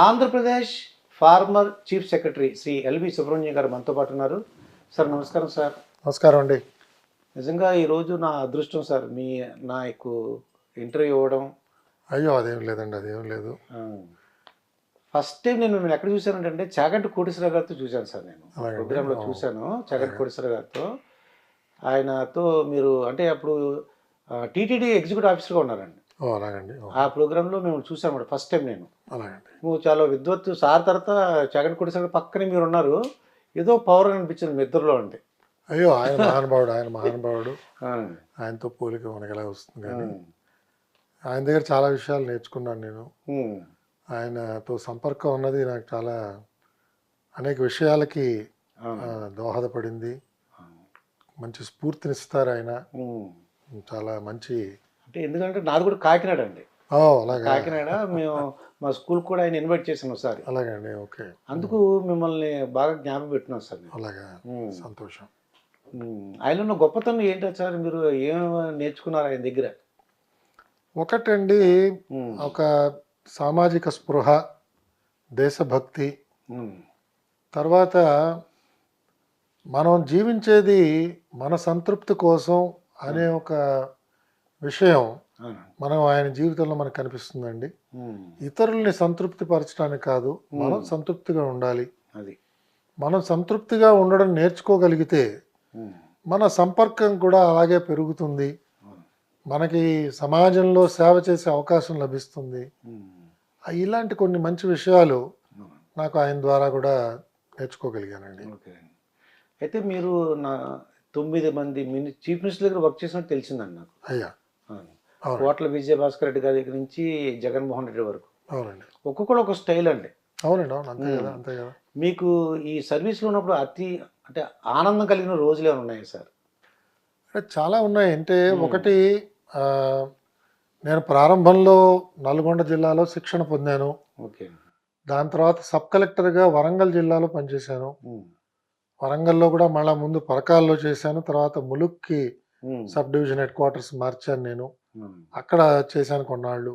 Andhra Pradesh former chief secretary Shri L V Subrahmanyam garu మనతో పాటు ఉన్నారు. సార్ నమస్కారం సార్. నమస్కారం అండి. నిజంగా ఈరోజు నా అదృష్టం సార్ నాకు ఇంటర్వ్యూ ఇవ్వడం. అయ్యో అదేం లేదండి, అదేం లేదు. ఫస్ట్ టైం నేను మిమ్మల్ని ఎక్కడ చూశానంటే చాగంటి కోటేశ్వర గారితో చూశాను సార్. నేను ప్రోగ్రాంలో చూశాను చాగంటి కోటేశ్వర గారితో. ఆయనతో మీరు అంటే అప్పుడు టీటీడీ ఎగ్జిక్యూటివ్ ఆఫీసర్గా ఉన్నారండి. అలాగండి. ఆ ప్రోగ్రాంలో మేము చూసాము ఫస్ట్ టైం నేను. అలాగండి. నువ్వు చాలా విద్వత్తు సార్. తర్వాత చాగంటి కోటేశ్వర పక్కనే మీరు ఉన్నారు. ఏదో పవర్ అనిపించింది మీ ఇద్దరులో అంటే. అయ్యో ఆయన మహానుభావుడు, ఆయన మహానుభావుడు. ఆయనతో పోలిక మనకి ఎలా వస్తుంది, కానీ ఆయన దగ్గర చాలా విషయాలు నేర్చుకున్నాను నేను. ఆయనతో సంపర్కం ఉన్నది నాకు చాలా అనేక విషయాలకి దోహదపడింది. మంచి స్ఫూర్తినిస్తారు ఆయన. చాలా మంచి అంటే ఎందుకంటే నాది కూడా కాకినాడ అండి. అలాగే కాకినాడ. మేము మా స్కూల్ కూడా ఆయన ఇన్వైట్ చేసాను ఒకసారి. అలాగండి. ఓకే. అందుకు మిమ్మల్ని బాగా జ్ఞాపకం పెట్టినాం సార్. అలాగా, సంతోషం. ఆయన ఉన్న గొప్పతనం ఏంటో సార్, మీరు ఏం నేర్చుకున్నారు ఆయన దగ్గర? ఒకటండి, ఒక సామాజిక స్పృహ, దేశభక్తి. తర్వాత మనం జీవించేది మన సంతృప్తి కోసం అనే ఒక విషయం మనం ఆయన జీవితంలో మనకు కనిపిస్తుందండి. ఇతరుల్ని సంతృప్తి పరచడానికి కాదు, మనం సంతృప్తిగా ఉండాలి. మనం సంతృప్తిగా ఉండడం నేర్చుకోగలిగితే మన సంపర్కం కూడా అలాగే పెరుగుతుంది. మనకి సమాజంలో సేవ చేసే అవకాశం లభిస్తుంది. ఇలాంటి కొన్ని మంచి విషయాలు నాకు ఆయన ద్వారా కూడా నేర్చుకోగలిగానండి. అయితే మీరు 9 మంది చీఫ్ మినిస్టర్ దగ్గర వర్క్ చేసినట్టు తెలిసిందండి నాకు. అయ్యా, కోట్ల విజయభాస్కర్ రెడ్డి గారి దగ్గర నుంచి జగన్మోహన్ రెడ్డి వరకు. అవునండి. ఒక్కొక్కడు ఒక స్టైల్ అండి. అవునండి, అవును, అంతే కదా, అంతే కదా. మీకు ఈ సర్వీస్లో ఉన్నప్పుడు అంటే ఆనందం కలిగిన రోజులు ఏమైనా ఉన్నాయా సార్? చాలా ఉన్నాయి. అంటే ఒకటి, నేను ప్రారంభంలో నల్గొండ జిల్లాలో శిక్షణ పొందాను. ఓకే. దాని తర్వాత సబ్ కలెక్టర్గా వరంగల్ జిల్లాలో పనిచేశాను. వరంగల్లో కూడా మళ్ళీ ముందు పరకాల్లో చేశాను. తర్వాత ములుక్కి సబ్ డివిజన్ హెడ్ క్వార్టర్స్ మార్చాను నేను. అక్కడ చేశాను కొన్నాళ్ళు.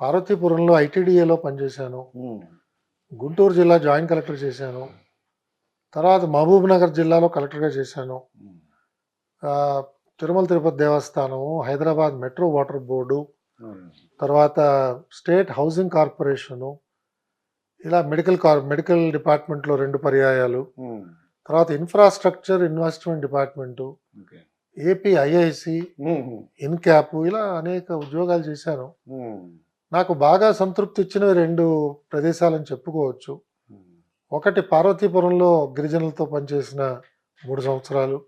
పార్వతీపురంలో ఐటీడీఏలో పనిచేశాను. గుంటూరు జిల్లా జాయింట్ కలెక్టర్ చేశాను. తర్వాత మహబూబ్ నగర్ జిల్లాలో కలెక్టర్గా చేశాను. Tirumala Tirupati Devasthanam, Hyderabad metro water board, తర్వాత స్టేట్ హౌసింగ్ కార్పొరేషను, ఇలా మెడికల్ డిపార్ట్మెంట్లో 2 పర్యాయాలు, తర్వాత infrastructure investment department, AP IIC, INCAP, ఇలా అనేక ఉద్యోగాలు చేశాను. నాకు బాగా సంతృప్తి ఇచ్చినవి 2 ప్రదేశాలని చెప్పుకోవచ్చు. ఒకటి పార్వతీపురంలో గిరిజనులతో పనిచేసిన 3 సంవత్సరాలు.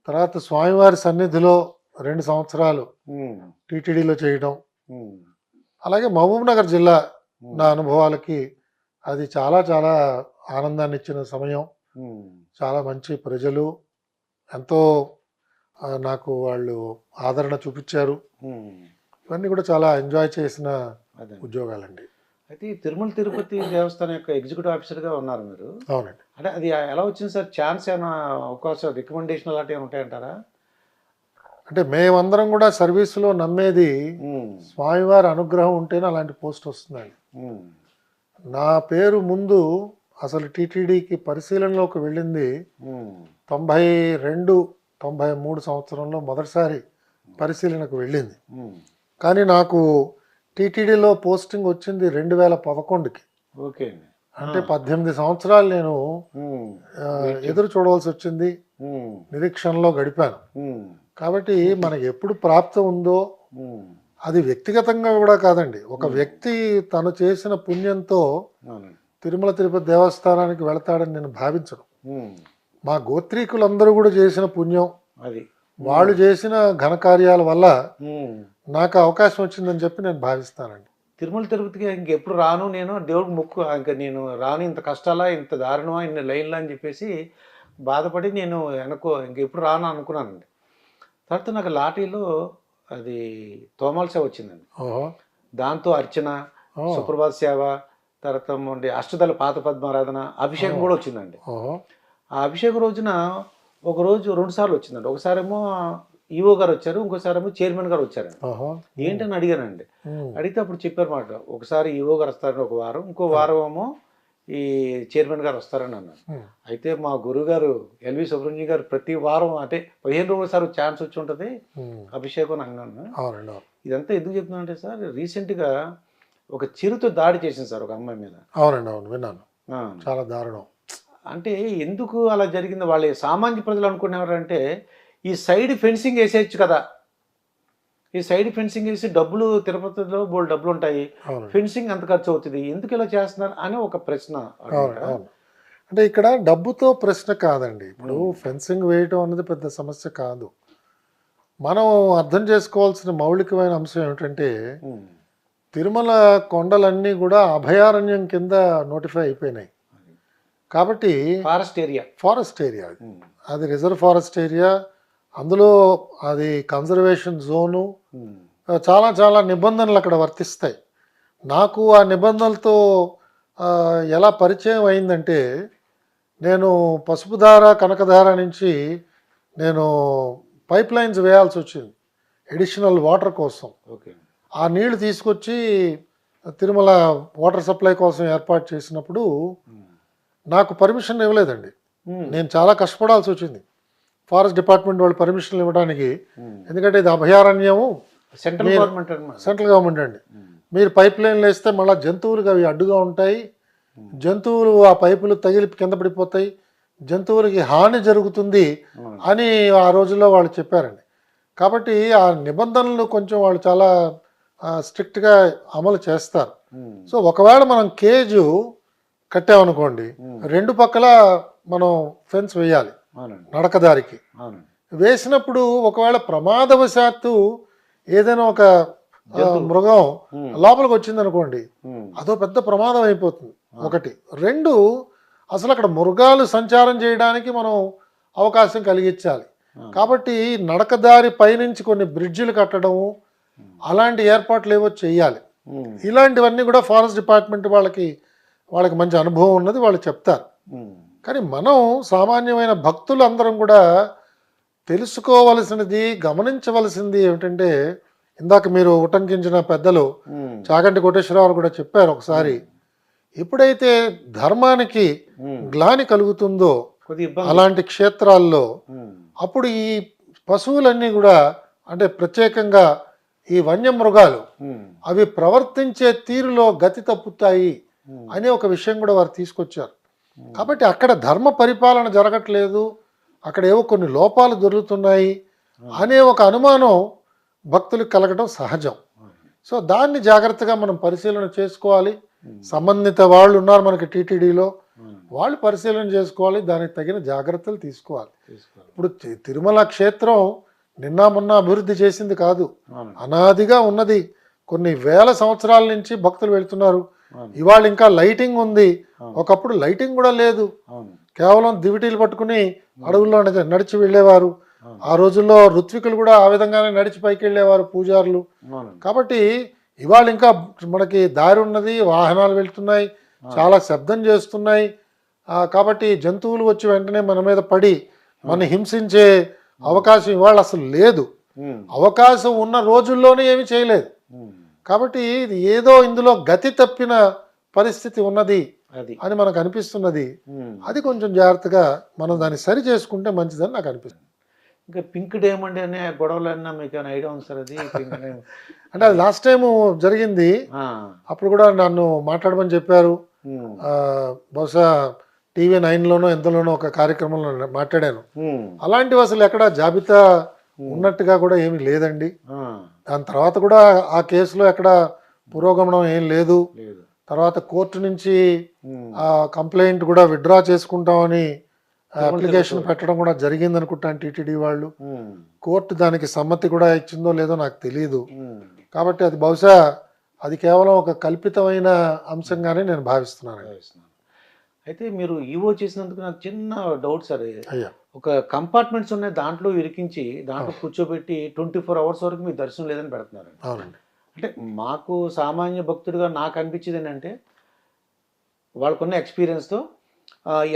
తర్వాత స్వామివారి సన్నిధిలో 2 సంవత్సరాలు టీటీడీలో చేయడం. అలాగే మహబూబ్ నగర్ జిల్లా నా అనుభవాలకి అది చాలా చాలా ఆనందాన్ని ఇచ్చిన సమయం. చాలా మంచి ప్రజలు, ఎంతో నాకు వాళ్ళు ఆదరణ చూపించారు. ఇవన్నీ కూడా చాలా ఎంజాయ్ చేసిన ఉద్యోగాలండి. అయితే తిరుమల తిరుపతి దేవస్థానం యొక్క ఎగ్జిక్యూటివ్ ఆఫీసర్గా ఉన్నారు మీరు. అవునండి. అంటే అది ఎలా వచ్చింది సార్? ఛాన్స్ ఏమైనా, అవకాశం, రికమెండేషన్ అలాంటివి ఉంటాయంటారా? అంటే మేమందరం కూడా సర్వీసులో నమ్మేది స్వామివారి అనుగ్రహం ఉంటేనే అలాంటి పోస్ట్ వస్తుందండి. నా పేరు ముందు అసలు టీటీడీకి పరిశీలనలోకి వెళ్ళింది 92-93 సంవత్సరంలో మొదటిసారి పరిశీలనకు వెళ్ళింది. కానీ నాకు టీటీడీలో పోస్టింగ్ వచ్చింది 2011కి. ఓకే. అంటే 18 సంవత్సరాలు నేను ఎదురు చూడవలసి వచ్చింది, నిరీక్షణలో గడిపాను. కాబట్టి మనకి ఎప్పుడు ప్రాప్తం ఉందో, అది వ్యక్తిగతంగా కూడా కాదండి, ఒక వ్యక్తి తను చేసిన పుణ్యంతో తిరుమల తిరుపతి దేవస్థానానికి వెళతాడని నేను భావించను. మా గోత్రీకులందరూ కూడా చేసిన పుణ్యం, అది వాళ్ళు చేసిన ఘనకార్యాల వల్ల నాకు అవకాశం వచ్చిందని చెప్పి నేను భావిస్తానండి. తిరుమల తిరుపతికి ఇంకెప్పుడు రాను నేను, దేవుడికి మొక్కు, ఇంకా నేను రాను, ఇంత కష్టాలా, ఇంత దారుణమా, ఇన్ని లైన్లా అని చెప్పేసి బాధపడి నేను ఇంకెప్పుడు రాను అనుకున్నానండి. తర్వాత నాకు లాటరీలో అది తోమాల సేవ వచ్చిందండి. దాంతో అర్చన, సుప్రభాత సేవ, తర్వాత అష్టదళ పాత పద్మారాధన, అభిషేకం కూడా వచ్చిందండి. ఆ అభిషేకం రోజున ఒకరోజు 2 సార్లు వచ్చిందండి. ఒకసారేమో ఈఓ గారు వచ్చారు, ఇంకోసారి ఏమో చైర్మన్ గారు వచ్చారండి. ఆహా. ఏంటని అడిగానండి. ఉమ్. అడిగితే అప్పుడు చెప్పారన్నమాట, ఒకసారి ఈఓ గారు వస్తారని ఒక వారం, ఇంకో వారం ఏమో ఈ చైర్మన్ గారు వస్తారని అన్నారు. ఉమ్. అయితే మా గురువు గారు ఎల్వి సుబ్రహ్మణ్యం గారు ప్రతి వారం అంటే 15 రోజులసారి ఛాన్స్ వచ్చి ఉంటుంది ఉమ్. అభిషేకం అన్నాను. అవునండి, అవును. ఇదంతా ఎందుకు చెప్తున్నానంటే సార్, రీసెంట్గా ఒక చిరుతో దాడి చేసింది సార్ ఒక అమ్మాయి మీద. అవునండి, అవును, విన్నాను. ఆ, చాలా దారుణం. అంటే ఎందుకు అలా జరిగింది, వాళ్ళ సామాన్య ప్రజలు అనుకునేవారంటే ఈ సైడ్ ఫెన్సింగ్ వేసేయచ్చు కదా, ఈ సైడ్ ఫెన్సింగ్ వేసి డబ్బులు, తిరుపతిలో బోల్ డబ్బులు ఉంటాయి, అవునండి, ఫెన్సింగ్ ఎంత ఖర్చు అవుతుంది, ఎందుకు ఇలా చేస్తున్నారు అని ఒక ప్రశ్న అవును, అన్నమాట. అవును. అంటే ఇక్కడ డబ్బుతో ప్రశ్న కాదండి. ఇప్పుడు ఫెన్సింగ్ వేయటం అనేది పెద్ద సమస్య కాదు. మనం అర్థం చేసుకోవాల్సిన మౌలికమైన అంశం ఏమిటంటే ఉమ్, తిరుమల కొండలన్నీ కూడా అభయారణ్యం కింద నోటిఫై అయిపోయినాయి. కాబట్టి ఫారెస్ట్ ఏరియా. ఫారెస్ట్ ఏరియా అది రిజర్వ్ ఫారెస్ట్ ఏరియా. అందులో అది కన్జర్వేషన్ జోను. చాలా చాలా నిబంధనలు అక్కడ వర్తిస్తాయి. నాకు ఆ నిబంధనలతో ఎలా పరిచయం అయిందంటే, నేను పసుపుధార కనకధార నుంచి నేను పైప్ లైన్స్ వేయాల్సి వచ్చింది ఎడిషనల్ వాటర్ కోసం. ఓకే. ఆ నీళ్లు తీసుకొచ్చి తిరుమల వాటర్ సప్లై కోసం ఏర్పాటు చేసినప్పుడు నాకు పర్మిషన్ ఇవ్వలేదండి. నేను చాలా కష్టపడాల్సి వచ్చింది ఫారెస్ట్ డిపార్ట్మెంట్ వాళ్ళు పర్మిషన్లు ఇవ్వడానికి. ఎందుకంటే ఇది అభయారణ్యము, సెంట్రల్ గవర్నమెంట్ అన్నమాట. సెంట్రల్ గవర్నమెంట్ అండి. మీరు పైప్ లైన్లు వేస్తే మళ్ళీ జంతువులకు అవి అడ్డుగా ఉంటాయి, జంతువులు ఆ పైపులు తగిలి కింద పడిపోతాయి, జంతువులకి హాని జరుగుతుంది అని ఆ రోజుల్లో వాళ్ళు చెప్పారండి. కాబట్టి ఆ నిబంధనలు కొంచెం వాళ్ళు చాలా స్ట్రిక్ట్గా అమలు చేస్తారు. సో ఒకవేళ మనం కేజు కట్టామనుకోండి, రెండు పక్కల మనం ఫెన్స్ వేయాలి అవునండి, నడకదారికి. అవునండి. వేసినప్పుడు ఒకవేళ ప్రమాదవశాత్తు ఏదైనా ఒక మృగం లోపలికి వచ్చింది అనుకోండి, అదో పెద్ద ప్రమాదం అయిపోతుంది. ఒకటి. రెండు, అసలు అక్కడ మృగాలు సంచారం చేయడానికి మనం అవకాశం కలిగించాలి. కాబట్టి నడకదారి పైనుంచి కొన్ని బ్రిడ్జిలు కట్టడము, అలాంటి ఏర్పాట్లు ఏవో చేయాలి. ఇలాంటివన్నీ కూడా ఫారెస్ట్ డిపార్ట్మెంట్ వాళ్ళకి మంచి అనుభవం ఉన్నది, వాళ్ళు చెప్తారు. కానీ మనం సామాన్యమైన భక్తులు అందరం కూడా తెలుసుకోవలసినది, గమనించవలసింది ఏమిటంటే, ఇందాక మీరు ఉటంకించిన పెద్దలు చాగంటి కోటేశ్వరరావు కూడా చెప్పారు ఒకసారి, ఎప్పుడైతే ధర్మానికి గ్లాని కలుగుతుందో అలాంటి క్షేత్రాల్లో అప్పుడు ఈ పశువులన్నీ కూడా, అంటే ప్రత్యేకంగా ఈ వన్యమృగాలు అవి ప్రవర్తించే తీరులో గతి తప్పుతాయి అనే ఒక విషయం కూడా వారు తీసుకొచ్చారు. కాబట్టి అక్కడ ధర్మ పరిపాలన జరగట్లేదు, అక్కడ ఏవో కొన్ని లోపాలు దొరుకుతున్నాయి అనే ఒక అనుమానం భక్తులకు కలగడం సహజం. సో దాన్ని జాగ్రత్తగా మనం పరిశీలన చేసుకోవాలి. సంబంధిత వాళ్ళు ఉన్నారు మనకి టీటీడీలో, వాళ్ళు పరిశీలన చేసుకోవాలి, దానికి తగిన జాగ్రత్తలు తీసుకోవాలి. ఇప్పుడు తిరుమల క్షేత్రం నిన్న మొన్న అభివృద్ధి చేసింది కాదు, అనాదిగా ఉన్నది. కొన్ని వేల సంవత్సరాల నుంచి భక్తులు వెళ్తున్నారు. ఇవాళ ఇంకా లైటింగ్ ఉంది, ఒకప్పుడు లైటింగ్ కూడా లేదు. కేవలం దివిటీలు పట్టుకుని అడవుల్లో నడిచి వెళ్ళేవారు. ఆ రోజుల్లో ఋత్వికులు కూడా ఆ విధంగానే నడిచి పైకి వెళ్ళేవారు, పూజారులు. కాబట్టి ఇవాళ ఇంకా మనకి దారి ఉన్నది, వాహనాలు వెళ్తున్నాయి, చాలా శబ్దం చేస్తున్నాయి. కాబట్టి జంతువులు వచ్చి వెంటనే మన మీద పడి మన హింసించే అవకాశం ఇవాళ అసలు లేదు. అవకాశం ఉన్న రోజుల్లోనే ఏమీ చేయలేదు. కాబట్టి ఇది ఏదో ఇందులో గతి తప్పిన పరిస్థితి ఉన్నది అని మనకు అనిపిస్తున్నది. అది కొంచెం జాగ్రత్తగా మనం దాన్ని సరి చేసుకుంటే మంచిదని నాకు అనిపిస్తుంది. ఇంకా పింక్ డైమండ్ అనే గొడవలన్నా మీకు ఐడియా ఉంది సార్? అది అంటే అది లాస్ట్ టైం జరిగింది, అప్పుడు కూడా నన్ను మాట్లాడమని చెప్పారు. బహుశా టీవీ 9లోనో ఎంతలోనో ఒక కార్యక్రమంలో మాట్లాడాను. అలాంటివి అసలు ఎక్కడ జాబితా ఉన్నట్టుగా కూడా ఏమీ లేదండి. దాని తర్వాత కూడా ఆ కేసులో ఎక్కడ పురోగమనం ఏం లేదు. తర్వాత కోర్టు నుంచి ఆ కంప్లైంట్ కూడా విత్డ్రా చేసుకుంటామని అప్లికేషన్ పెట్టడం కూడా జరిగింది అనుకుంటాను టీటీడీ వాళ్ళు. కోర్టు దానికి సమ్మతి కూడా ఇచ్చిందో లేదో నాకు తెలియదు. కాబట్టి అది బహుశా అది కేవలం ఒక కల్పితమైన అంశంగానే నేను భావిస్తున్నాను. అయితే మీరు ఈవో చేసినందుకు నాకు చిన్న డౌట్ సార్. అయ్యా, ఒక కంపార్ట్మెంట్స్ ఉన్నాయి, దాంట్లో ఇరికించి దాంట్లో కూర్చోబెట్టి 24 hours వరకు మీ దర్శనం లేదని పెడుతున్నారు. అవునండి. అంటే మాకు సామాన్య భక్తుడిగా నాకు అనిపించేది ఏంటంటే, వాళ్ళకున్న ఎక్స్పీరియన్స్తో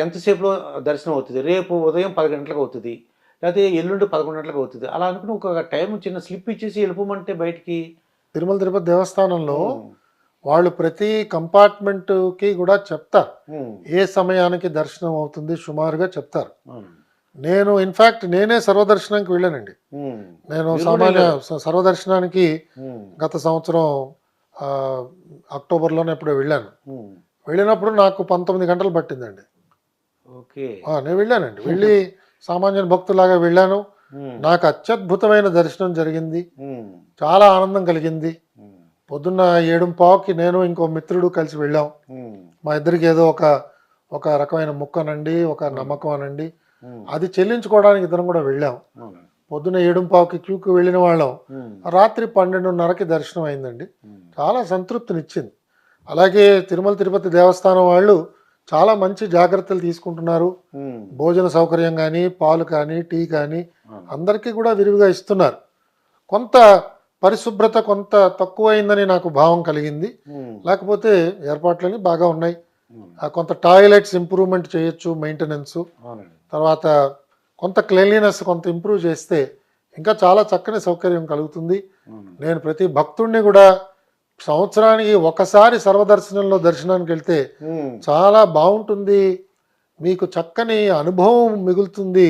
ఎంతసేపులో దర్శనం అవుతుంది, రేపు ఉదయం 10 గంటలకు అవుతుంది, లేకపోతే ఎల్లుండి 11 గంటలకు అవుతుంది అలా అనుకుని ఒక టైం చిన్న స్లిప్ ఇచ్చేసి వెళ్ళిపోమంటే బయటికి. తిరుమల తిరుపతి దేవస్థానంలో వాళ్ళు ప్రతి కంపార్ట్మెంట్కి కూడా చెప్తారు ఏ సమయానికి దర్శనం అవుతుంది సుమారుగా చెప్తారు. నేను ఇన్ఫ్యాక్ట్ నేనే సర్వదర్శనానికి వెళ్ళానండి. నేను సామాన్య సర్వదర్శనానికి గత సంవత్సరం అక్టోబర్లోనే ఎప్పుడో వెళ్ళాను. వెళ్ళినప్పుడు నాకు 19 గంటలు పట్టిందండి. ఓకే. నేను వెళ్ళానండి. వెళ్ళి సామాన్య భక్తులాగా వెళ్ళాను. నాకు అత్యద్భుతమైన దర్శనం జరిగింది. చాలా ఆనందం కలిగింది. పొద్దున్న 7:15కి నేను ఇంకో మిత్రుడు కలిసి వెళ్ళాం. మా ఇద్దరికి ఏదో ఒక రకమైన ముక్క అనండి, ఒక నమ్మకం అనండి, అది చెల్లించుకోవడానికి ఇద్దరం కూడా వెళ్ళాం. పొద్దున్న 7:15కి క్యూకి వెళ్ళిన వాళ్ళం రాత్రి 12:30కి దర్శనం అయిందండి. చాలా సంతృప్తినిచ్చింది. అలాగే తిరుమల తిరుపతి దేవస్థానం వాళ్ళు చాలా మంచి జాగ్రత్తలు తీసుకుంటున్నారు. భోజన సౌకర్యం కానీ, పాలు కానీ, టీ కానీ అందరికీ కూడా విరివిగా ఇస్తున్నారు. కొంత పరిశుభ్రత కొంత తక్కువైందని నాకు భావం కలిగింది. లేకపోతే ఏర్పాట్లన్నీ బాగా ఉన్నాయి. కొంత టాయిలెట్స్ ఇంప్రూవ్మెంట్ చేయొచ్చు, మెయింటెనెన్స్, తర్వాత కొంత క్లీన్లీనెస్ కొంత ఇంప్రూవ్ చేస్తే ఇంకా చాలా చక్కని సౌకర్యం కలుగుతుంది. నేను ప్రతి భక్తుడిని కూడా సంవత్సరానికి ఒకసారి సర్వదర్శనంలో దర్శనానికి వెళ్తే చాలా బాగుంటుంది, మీకు చక్కని అనుభవం మిగులుతుంది,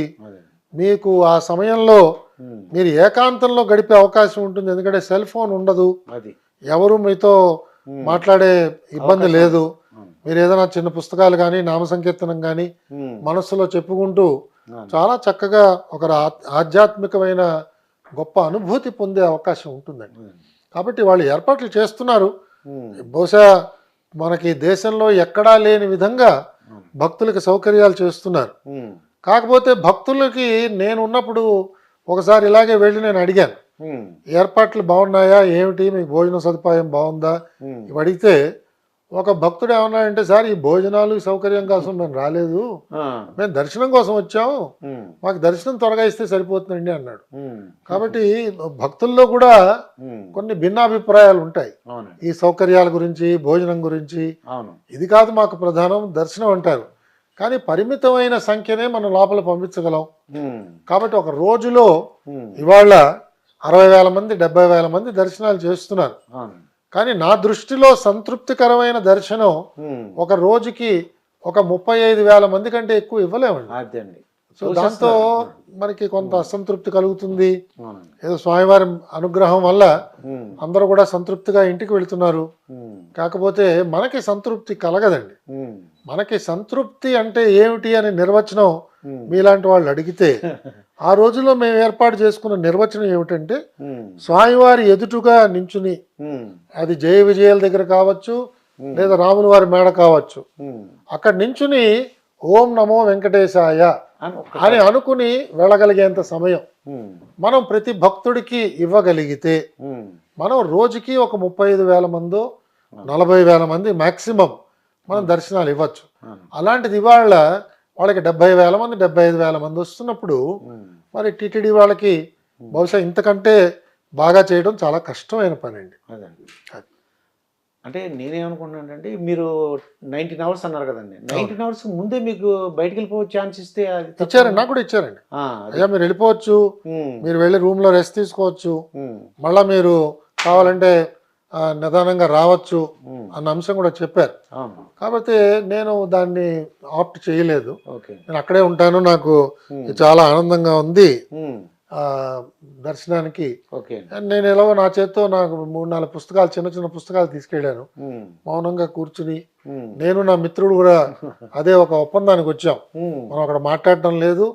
మీకు ఆ సమయంలో మీరు ఏకాంతంలో గడిపే అవకాశం ఉంటుంది. ఎందుకంటే సెల్ ఫోన్ ఉండదు, ఎవరు మీతో మాట్లాడే ఇబ్బంది లేదు. మీరు ఏదైనా చిన్న పుస్తకాలు కానీ, నామ సంకీర్తనం కానీ మనస్సులో చెప్పుకుంటూ చాలా చక్కగా ఒక ఆధ్యాత్మికమైన గొప్ప అనుభూతి పొందే అవకాశం ఉంటుందండి. కాబట్టి వాళ్ళు ఏర్పాట్లు చేస్తున్నారు. బహుశా మనకి దేశంలో ఎక్కడా లేని విధంగా భక్తులకి సౌకర్యాలు చేస్తున్నారు. కాకపోతే భక్తులకి నేను ఉన్నప్పుడు ఒకసారి ఇలాగే వెళ్ళి నేను అడిగాను, ఏర్పాట్లు బాగున్నాయా ఏమిటి, మీకు భోజన సదుపాయం బాగుందా ఇవి అడిగితే ఒక భక్తుడు ఏమన్నాడంటే, సార్ ఈ భోజనాలు సౌకర్యం కోసం మేము రాలేదు, మేము దర్శనం కోసం వచ్చాము, మాకు దర్శనం త్వరగా ఇస్తే సరిపోతుందండి అన్నాడు. కాబట్టి భక్తుల్లో కూడా కొన్ని భిన్నాభిప్రాయాలు ఉంటాయి ఈ సౌకర్యాల గురించి, భోజనం గురించి. ఇది కాదు మాకు ప్రధానం, దర్శనం అంటారు. కానీ పరిమితమైన సంఖ్యనే మనం లోపల పంపించగలం. కాబట్టి ఒక రోజులో ఇవాళ 60,000 మంది 70,000 మంది దర్శనాలు చేస్తున్నారు. కానీ నా దృష్టిలో సంతృప్తికరమైన దర్శనం ఒక రోజుకి ఒక 35,000 మంది కంటే ఎక్కువ ఇవ్వలేమండి. సో దాంతో మనకి కొంత అసంతృప్తి కలుగుతుంది. ఏదో స్వామివారి అనుగ్రహం వల్ల అందరూ కూడా సంతృప్తిగా ఇంటికి వెళుతున్నారు. కాకపోతే మనకి సంతృప్తి కలగదండి. మనకి సంతృప్తి అంటే ఏమిటి అనే నిర్వచనం మీలాంటి వాళ్ళు అడిగితే ఆ రోజుల్లో మేము ఏర్పాటు చేసుకున్న నిర్వచనం ఏమిటంటే, స్వామివారి ఎదుటుగా నించుని, అది జయ విజయాల దగ్గర కావచ్చు లేదా రాముల వారి మేడ కావచ్చు, అక్కడ నించుని ఓం నమో వెంకటేశాయ అని అనుకుని వెళ్ళగలిగేంత సమయం మనం ప్రతి భక్తుడికి ఇవ్వగలిగితే మనం రోజుకి ఒక 35,000 మందో 40,000 మంది మ్యాక్సిమం మనం దర్శనాలు ఇవ్వచ్చు. అలాంటిది ఇవాళ వాళ్ళకి 70,000 మంది 75,000 మంది వస్తున్నప్పుడు మరి టీటీడీ వాళ్ళకి బహుశా ఇంతకంటే బాగా చేయడం చాలా కష్టమైన పని అండి. అంటే నేనేమనుకుంటున్నానంటే, మీరు 19 అవర్స్ అన్నారు కదండి, 19 అవర్స్ ముందే మీకు బయటకు వెళ్ళిపోవచ్చు ఛాన్స్ ఇస్తే ఇచ్చారండి, నాకు కూడా ఇచ్చారండి. అయ్యా మీరు వెళ్ళిపోవచ్చు, మీరు వెళ్ళి రూమ్లో రెస్ట్ తీసుకోవచ్చు, మళ్ళీ మీరు కావాలంటే నిదానంగా రావచ్చు అన్న అంశం కూడా చెప్పారు. కాబట్టి నేను దాన్ని ఆప్ట్ చేయలేదు. నేను అక్కడే ఉంటాను, నాకు చాలా ఆనందంగా ఉంది దర్శనానికి. నేను ఎలాగో నా చేత్తో నాకు 3-4 పుస్తకాలు, చిన్న చిన్న పుస్తకాలు తీసుకెళ్ళాను. మౌనంగా కూర్చుని నేను నా మిత్రుడు కూడా అదే ఒక ఒప్పందానికి వచ్చాం. మనం అక్కడ మాట్లాడటం లేదు,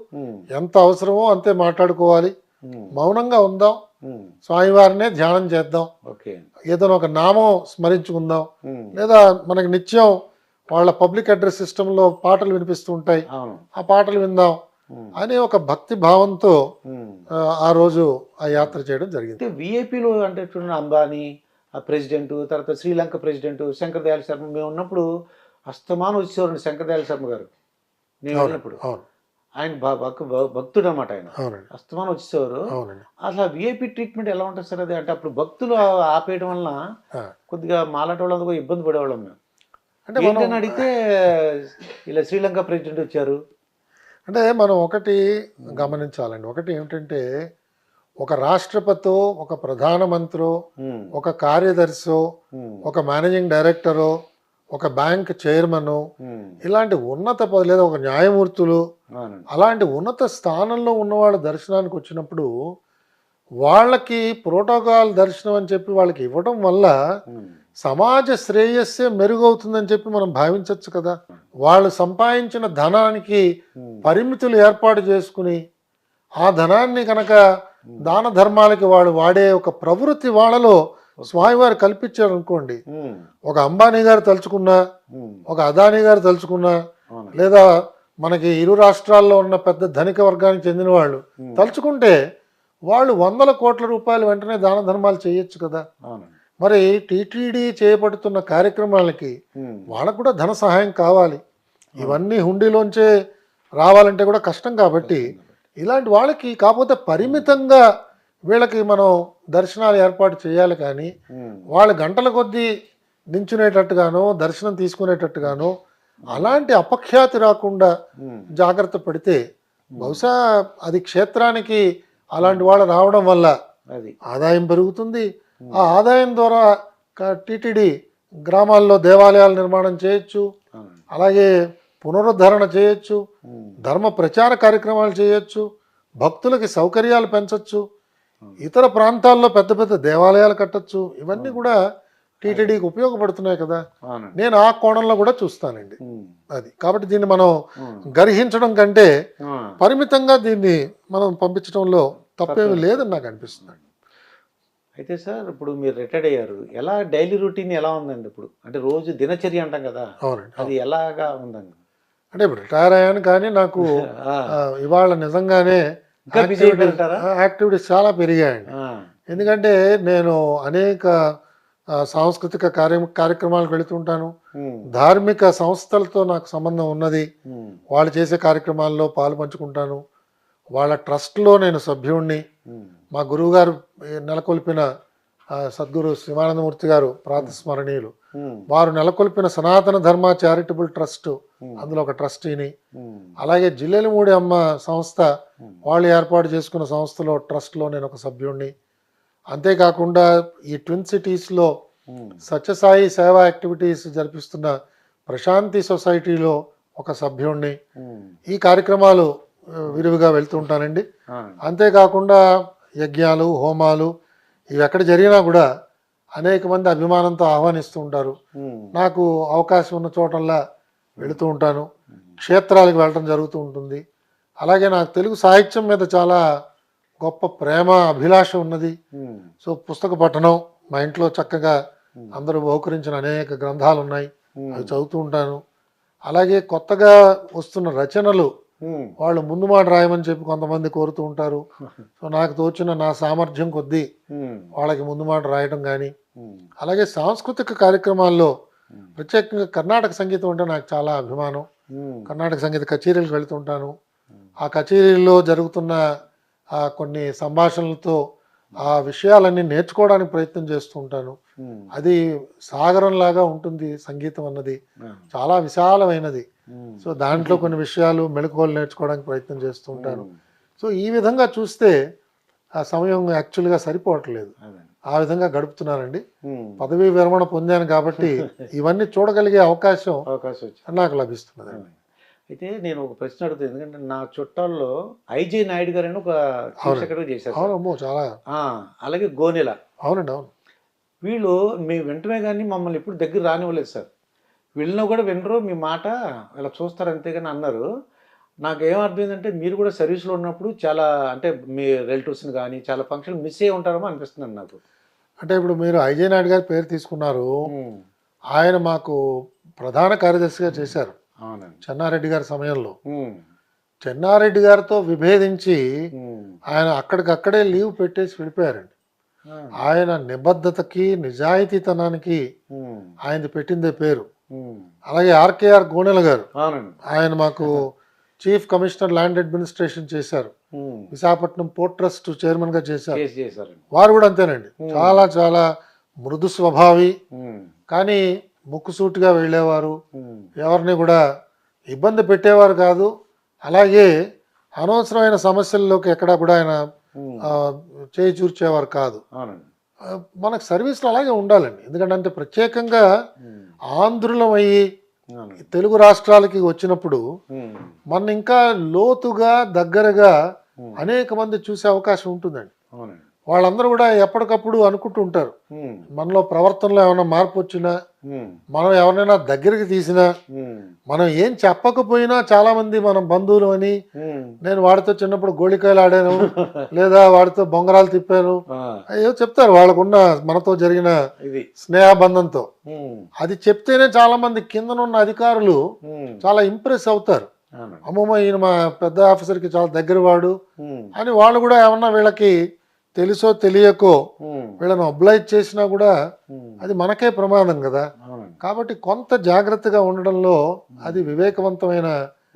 ఎంత అవసరమో అంతే మాట్లాడుకోవాలి, మౌనంగా ఉందాం, స్వామివారినే ధ్యానం చేద్దాం, ఏదైనా ఒక నామం స్మరించుకుందాం, లేదా మనకి నిత్యం వాళ్ళ పబ్లిక్ అడ్రస్ సిస్టంలో పాటలు వినిపిస్తూ ఉంటాయి, ఆ పాటలు విందాం అనే ఒక భక్తి భావంతో ఆ రోజు ఆ యాత్ర చేయడం జరిగింది. విఐపీలు అంటే చూడండి, అంబానీ ఆ ప్రెసిడెంట్, తర్వాత శ్రీలంక ప్రెసిడెంట్ శంకర్ దయాళ్ శర్మ, మేము ఉన్నప్పుడు అస్తమానం వచ్చేవారండి శంకర్ దయాళ్ శర్మ గారు. నేను వెళ్ళినప్పుడు ఆయన భక్తుడు అనమాట, ఆయన అస్తమానం వచ్చేవారు. అసలు విఐపీ ట్రీట్మెంట్ ఎలా ఉంటుంది సార్ అది? అంటే అప్పుడు భక్తులు ఆపేయడం వలన కొద్దిగా మాలాట వాళ్ళందుకు ఇబ్బంది పడేవాళ్ళం మేము. అంటే ఏంటని అడిగితే ఇలా శ్రీలంక ప్రెసిడెంట్ వచ్చారు అంటే మనం ఒకటి గమనించాలండి. ఒకటి ఏమిటంటే ఒక రాష్ట్రపతో, ఒక ప్రధానమంత్రో, ఒక కార్యదర్శో, ఒక మేనేజింగ్ డైరెక్టరో, ఒక బ్యాంక్ చైర్మను, ఇలాంటి ఉన్నత లేదా ఒక న్యాయమూర్తులు, అలాంటి ఉన్నత స్థానంలో ఉన్నవాళ్ళు దర్శనానికి వచ్చినప్పుడు వాళ్ళకి ప్రోటోకాల్ దర్శనం అని చెప్పి వాళ్ళకి ఇవ్వడం వల్ల సమాజ శ్రేయస్సే మెరుగవుతుందని చెప్పి మనం భావించవచ్చు కదా. వాళ్ళు సంపాదించిన ధనానికి పరిమితులు ఏర్పాటు చేసుకుని ఆ ధనాన్ని కనుక దాన ధర్మాలకి వాడు వాడే ఒక ప్రవృత్తి వాళ్ళలో స్వామివారు కల్పించారు అనుకోండి. ఒక అంబానీ గారు తలుచుకున్నా, ఒక అదానీ గారు తలుచుకున్నా, లేదా మనకి ఇరు రాష్ట్రాల్లో ఉన్న పెద్ద ధనిక వర్గానికి చెందిన వాళ్ళు తలుచుకుంటే వాళ్ళు 100 కోట్ల రూపాయలు వెంటనే దాన ధర్మాలు చేయొచ్చు కదా. మరి టీటీడీ చేపడుతున్న కార్యక్రమాలకి వాళ్ళకు కూడా ధన సహాయం కావాలి. ఇవన్నీ హుండీలోంచే రావాలంటే కూడా కష్టం కాబట్టి ఇలాంటి వాళ్ళకి కాకపోతే పరిమితంగా వీళ్ళకి మనం దర్శనాలు ఏర్పాటు చేయాలి. కానీ వాళ్ళు గంటల కొద్దీ నించునేటట్టుగానో దర్శనం తీసుకునేటట్టుగానో అలాంటి అపఖ్యాతి రాకుండా జాగ్రత్త పడితే బహుశా అది క్షేత్రానికి అలాంటి వాళ్ళు రావడం వల్ల ఆదాయం పెరుగుతుంది. ఆ ఆదాయం ద్వారా టీటీడీ గ్రామాల్లో దేవాలయాల నిర్మాణం చేయొచ్చు, అలాగే పునరుద్ధరణ చేయొచ్చు, ధర్మ ప్రచార కార్యక్రమాలు చేయొచ్చు, భక్తులకి సౌకర్యాలు పెంచవచ్చు, ఇతర ప్రాంతాల్లో పెద్ద పెద్ద దేవాలయాలు కట్టచ్చు. ఇవన్నీ కూడా టీటీడీకి ఉపయోగపడుతున్నాయి కదా. నేను ఆ కోణంలో కూడా చూస్తానండి. అది కాబట్టి దీన్ని మనం గర్హించడం కంటే పరిమితంగా దీన్ని మనం పంపించడంలో తప్పేమీ లేదని నాకు అనిపిస్తుంది. అయితే సార్ ఇప్పుడు మీరు రిటైర్డ్ అయ్యారు, ఎలా డైలీ రొటీన్ ఎలా ఉందండి ఇప్పుడు? అంటే రోజు దినచర్య అంటాం కదా, అవునండి, అది ఎలాగా ఉందండి? అంటే ఇప్పుడు రిటైర్ అయ్యాను కానీ నాకు ఇవాళ నిజంగానే యాక్టివిటీస్ చాలా పెరిగాయండి. ఎందుకంటే నేను అనేక సాంస్కృతిక కార్యక్రమాలకు వెళుతుంటాను. ధార్మిక సంస్థలతో నాకు సంబంధం ఉన్నది. వాళ్ళు చేసే కార్యక్రమాల్లో పాలు పంచుకుంటాను. వాళ్ళ ట్రస్ట్లో నేను సభ్యుణ్ణి. మా గురువు గారు నెలకొల్పిన సద్గురు శివానందమూర్తి గారు ప్రాతస్మరణీయులు, వారు నెలకొల్పిన సనాతన ధర్మ చారిటబుల్ ట్రస్ట్, అందులో ఒక ట్రస్టీని. అలాగే జిల్లెలమూడి అమ్మ సంస్థ వాళ్ళు ఏర్పాటు చేసుకున్న సంస్థలో ట్రస్ట్లో నేను ఒక సభ్యుణ్ణి. అంతేకాకుండా ఈ ట్విన్ సిటీస్లో సత్యసాయి సేవా యాక్టివిటీస్ జరిపిస్తున్న ప్రశాంతి సొసైటీలో ఒక సభ్యుణ్ణి. ఈ కార్యక్రమాలు విరివిగా వెళ్తుంటానండి. అంతేకాకుండా యజ్ఞాలు, హోమాలు ఇవి ఎక్కడ జరిగినా కూడా అనేక మంది అభిమానంతో ఆహ్వానిస్తూ ఉంటారు. నాకు అవకాశం ఉన్న చోటల్లా వెళుతూ ఉంటాను. క్షేత్రాలకు వెళ్ళడం జరుగుతూ ఉంటుంది. అలాగే నాకు తెలుగు సాహిత్యం మీద చాలా గొప్ప ప్రేమ, అభిలాష ఉన్నది. సో పుస్తక పఠనం, మా ఇంట్లో చక్కగా అందరూ బహుకరించిన అనేక గ్రంథాలు ఉన్నాయి, అవి చదువుతూ ఉంటాను. అలాగే కొత్తగా వస్తున్న రచనలు వాళ్ళు ముందు మాట రాయమని చెప్పి కొంతమంది కోరుతూ ఉంటారు. సో నాకు తోచిన నా సామర్థ్యం కొద్దీ వాళ్ళకి ముందు మాట రాయడం కానీ, అలాగే సాంస్కృతిక కార్యక్రమాల్లో ప్రత్యేకంగా కర్ణాటక సంగీతం అంటే నాకు చాలా అభిమానం. కర్ణాటక సంగీత కచేరీలకు వెళుతుంటాను. ఆ కచేరీల్లో జరుగుతున్న కొన్ని సంభాషణలతో ఆ విషయాలన్నీ నేర్చుకోవడానికి ప్రయత్నం చేస్తూ ఉంటాను. అది సాగరంలాగా ఉంటుంది సంగీతం అన్నది, చాలా విశాలమైనది. సో దాంట్లో కొన్ని విషయాలు, మెళకువలు నేర్చుకోవడానికి ప్రయత్నం చేస్తూ ఉంటాను. సో ఈ విధంగా చూస్తే ఆ సమయం యాక్చువల్గా సరిపోవట్లేదు, ఆ విధంగా గడుపుతున్నానండి. పదవీ విరమణ పొందాను కాబట్టి ఇవన్నీ చూడగలిగే అవకాశం నాకు లభిస్తున్నది. అయితే నేను ఒక ప్రశ్న అడుగుతాను, ఎందుకంటే నా చుట్టాల్లో ఐజే నాయుడు గారు అని ఒక చీఫ్ సెక్రటరీ చేశారు. అవునమ్మో, చాలా. అలాగే గోనెల. అవునండి, అవును. వీళ్ళు మేము వెంటనే కానీ మమ్మల్ని ఎప్పుడు దగ్గర రానివ్వలేదు సార్. వెళ్ళినా కూడా వినరు, మీ మాట ఇలా చూస్తారు అంతేగాని అన్నారు. నాకు ఏమర్థమైందంటే మీరు కూడా సర్వీస్లో ఉన్నప్పుడు చాలా, అంటే మీ రిలేటివ్స్ని కానీ చాలా ఫంక్షన్ మిస్ అయ్యి ఉంటారేమో అనిపిస్తుంది నాకు. అంటే ఇప్పుడు మీరు ఐజే నాయుడు గారి పేరు తీసుకున్నారు. ఆయన మాకు ప్రధాన కార్యదర్శిగా చేశారు చెన్నారెడ్డి గారి సమయంలో. చెన్నారెడ్డి గారితో విభేదించి ఆయన అక్కడికక్కడే లీవ్ పెట్టేసి వెళ్ళిపోయారండి. ఆయన నిబద్ధతకి, నిజాయితీతనానికి ఆయనది పెట్టిందే పేరు. అలాగే ఆర్కేఆర్ గోనెల గారు, ఆయన మాకు చీఫ్ కమిషనర్ ల్యాండ్ అడ్మినిస్ట్రేషన్ చేశారు. విశాఖపట్నం పోర్ట్ ట్రస్ట్ చైర్మన్ గా చేశారు. వారు కూడా అంతేనండి, చాలా చాలా మృదు స్వభావి, కానీ ముక్కుసూటిగా వెళ్ళేవారు, ఎవరిని కూడా ఇబ్బంది పెట్టేవారు కాదు. అలాగే అనవసరమైన సమస్యల్లోకి ఎక్కడా కూడా ఆయన ఉమ్, ఆ, చేయి చూర్చేవారు కాదు. అవునండి. మనకు సర్వీసులు అలాగే ఉండాలండి. ఎందుకంటే ప్రత్యేకంగా ఉమ్, ఆంధ్రులం అయ్యి అవునండి. తెలుగు రాష్ట్రాలకి వచ్చినప్పుడు ఉమ్, మన ఇంకా లోతుగా దగ్గరగా ఉమ్, అనేక మంది చూసే అవకాశం ఉంటుందండి. అవునండి. వాళ్ళందరూ కూడా ఎప్పటికప్పుడు అనుకుంటూ ఉంటారు, ఉమ్, మనలో ప్రవర్తనలో ఏమైనా మార్పు వచ్చినా, ఉమ్, మనం ఎవరినైనా దగ్గరికి తీసినా, ఉమ్, మనం ఏం చెప్పకపోయినా చాలామంది మనం బంధువులు అని, ఉమ్. నేను వాడితో చిన్నప్పుడు గోళికాయలు ఆడాను, లేదా వాడితో బొంగరాలు తిప్పాను, ఆ, అయ్యో చెప్తారు వాళ్ళకున్న మనతో జరిగిన ఇది. స్నేహబంధంతో. ఉమ్, అది చెప్తేనే చాలామంది కిందనున్న అధికారులు ఉమ్, చాలా ఇంప్రెస్ అవుతారు. అవునండి. అమ్మమ్మ ఈయన మా పెద్ద ఆఫీసర్కి చాలా దగ్గర వాడు ఉమ్, అని వాళ్ళు కూడా ఏమన్నా వీళ్ళకి తెలుసో తెలియకో ఉమ్, వీళ్ళని ఒబ్లైజ్ చేసినా కూడా ఉమ్, అది మనకే ప్రమాదం కదా. అవునండి. కాబట్టి కొంత జాగ్రత్తగా ఉండడంలో అది వివేకవంతమైన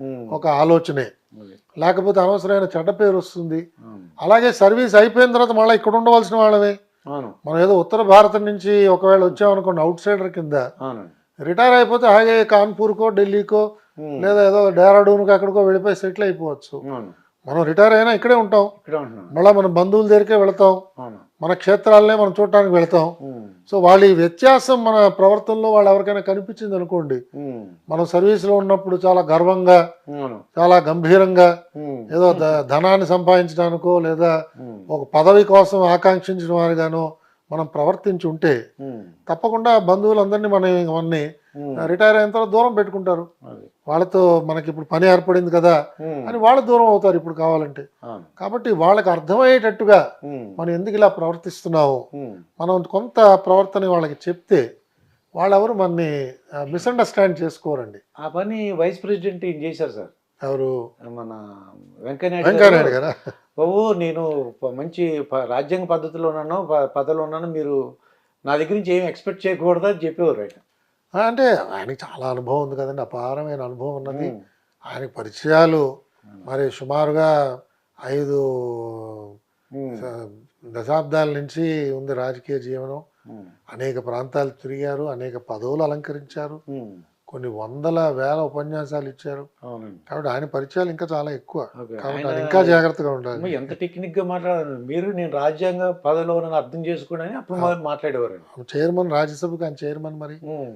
ఉమ్, ఒక ఆలోచనే. అది. లేకపోతే అనవసరమైన చెడ్డ పేరు వస్తుంది. అవును. అలాగే సర్వీస్ అయిపోయిన తర్వాత మళ్ళీ ఇక్కడ ఉండవలసిన వాళ్ళమే. అవును. మనం ఏదో ఉత్తర భారతం నుంచి ఒకవేళ వచ్చామనుకోండి అవుట్ సైడర్ కింద, అవునండి. రిటైర్ అయిపోతే హాయిగా కాన్పూర్కో ఢిల్లీకో ఉమ్, లేదా ఏదో డెహ్రాడూన్కో ఎక్కడికో వెళ్ళిపోయి సెటిల్ అయిపోవచ్చు. అవును. మనం రిటైర్ అయినా ఇక్కడే ఉంటాం, ఇక్కడే ఉంటున్నాను. మళ్ళీ మన బంధువుల దగ్గరికే వెళతాం, అవును. మన క్షేత్రాలనే మనం చూడటానికి వెళతాం. ఉమ్, సో వాళ్ళ ఈ వ్యత్యాసం మన ప్రవర్తనలో వాళ్ళు ఎవరికైనా కనిపించింది అనుకోండి, ఉమ్, మనం సర్వీస్లో ఉన్నప్పుడు చాలా గర్వంగా, అవును. చాలా గంభీరంగా, ఉమ్, ఏదో ధనాన్ని సంపాదించడానికో లేదా ఉమ్, ఒక పదవి కోసం ఆకాంక్షించిన వారిగానో మనం ప్రవర్తించి ఉంటే ఉమ్, తప్పకుండా బంధువులందరినీ మనని ఉమ్, రిటైర్ అయిన తర్వాత దూరం పెట్టుకుంటారు. అది. వాళ్ళతో మనకి ఇప్పుడు పని ఏర్పడింది కదా ఉమ్, అని వాళ్ళు దూరం అవుతారు ఇప్పుడు కావాలంటే. అవును. కాబట్టి వాళ్ళకి అర్థమయ్యేటట్టుగా ఉమ్, మనం ఎందుకు ఇలా ప్రవర్తిస్తున్నాము, ఉమ్, మనం కొంత ప్రవర్తన వాళ్ళకి చెప్తే వాళ్ళెవరు మనని మిస్అండర్స్టాండ్ చేసుకోరండి. ఆ పని వైస్ ప్రెసిడెంట్ ఏం చేశారు సార్? ఎవరు? మన వెంకయ్యనాయుడు వెంకయ్యనాయుడు గారు, గారా? బాబు నేను మంచి రాజ్యాంగ పద్ధతిలో ఉన్నాను, పదవిలో ఉన్నాను, మీరు నా దగ్గర నుంచి ఏం ఎక్స్పెక్ట్ చేయకూడదు అని చెప్పేవారు ఆయన. అంటే ఆయనకి చాలా అనుభవం ఉంది కదండి, అపారమైన అనుభవం ఉన్నది. ఉమ్, ఆయనకి పరిచయాలు మరి సుమారుగా 5 ఉమ్, దశాబ్దాల నుంచి ఉంది రాజకీయ జీవనం. ఉమ్, అనేక ప్రాంతాలు తిరిగారు, అనేక పదవులు అలంకరించారు, ఉమ్, కొన్ని వందల వేల ఉపన్యాసాలు ఇచ్చారు. అవునండి. కాబట్టి ఆయన పరిచయాలు ఇంకా చాలా ఎక్కువ. ఓకే. కాబట్టి ఆయన ఆయన ఇంకా జాగ్రత్తగా ఉండాలి. అమ్మ ఎంత టెక్నిక్గా మాట్లాడారు మీరు, నేను రాజ్యాంగ పదవిలో ఉన్నాను అర్థం చేసుకోండి అని అప్పుడు మాట్లాడేవారు. చైర్మన్, రాజ్యసభకు ఆయన చైర్మన్ మరి. ఉమ్,